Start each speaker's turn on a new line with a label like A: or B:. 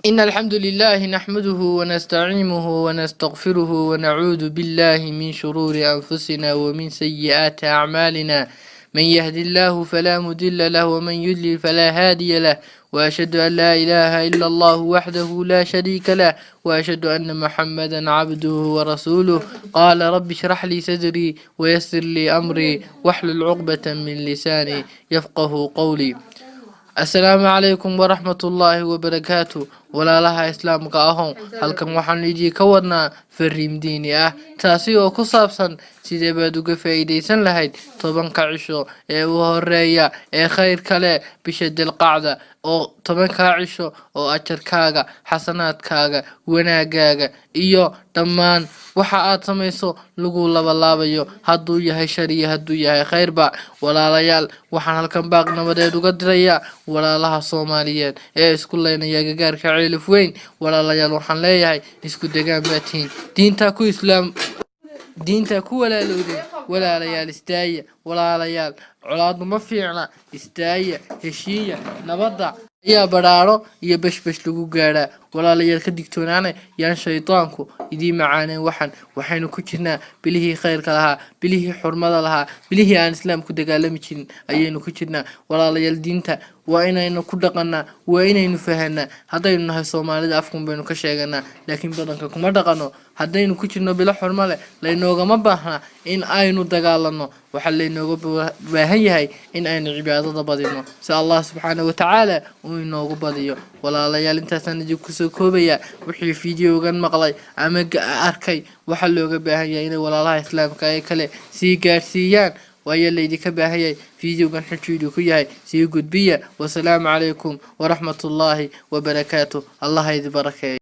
A: إن الحمد لله نحمده ونستعينه ونستغفره ونعوذ بالله من شرور أنفسنا ومن سيئات أعمالنا. من يهد الله فلا مضل له ومن يضلل فلا هادي له، وأشهد أن لا إله إلا الله وحده لا شريك له، وأشهد أن محمدا عبده ورسوله. قال رب اشرح لي صدري ويسر لي أمري واحلل عقدة من لساني يفقه قولي. السلام عليكم ورحمة الله وبركاته. walaalaha islaamka ahow, halkan waxaan idii ka wadnaa fariin diini ah, taasi oo ku saabsan sidee baad uga faa'iidaysan lahayd 10 cisho ee u horeeya ee khayrka leh bisha dilqacda, oo 10 cisho oo ajarkaaga, xasanaadkaaga, wanaagaaga iyo dhammaan waxa aad samayso lagu labalaabayo, hadduu yahay shar iyo hadduu yahay khayrba. walaalayaal, waxaan halkan baaq nabadeed uga dirayaa walaalaha Soomaaliyeed ee isku leynaya gagaarka ceelif weyn. walaalayaal, waxaan leeyahay isku degaan baa tihiin, diinta ku walaalowdeen. walaalayaal istaaya, walaalayaal colaaddu ma fiicna, istaaya, heshiiya, nabadda ayaa badhaadho iyo bashbash lagu gaadhaa. walaalayaal ka digtoonaana yaan shaydaanku idii macaaneen. waxaynu ku jirnaa bilihii khayrka lahaa, bilihii xurmada lahaa, bilihii aan islaamku dagaalami jirin ayaynu ku jirnaa. walaalayaal, diinta waa inaynu ku dhaqanaa, waa inaynu fahanaa. haddaynu nahay Soomaalida afkun baynu ka sheeganaa, laakiin badanka kuma dhaqano. haddaynu ku jirno bilo xurmo leh, laynoogama baahna in aynu dagaalano. waxaa laynooga baahan yahay in aynu cibaadada badino si Allah subxaanahu wa tacaala uu inoogu badiyo. walaalayaal, intaasaan idinku soo koobayaa. wixii fiidiyogan maqlay ama arkay, waxaa looga baahan yahay inay walaalaha islaamka ay kale sii gaarsiiyaan. waayo laydinka baahan yahay fiidiyogan xujuudu ku yahay sii gudbiya. wasalaamu calaykum waraxmatullaahi wabarakaatuh. allah idin barakeeyo.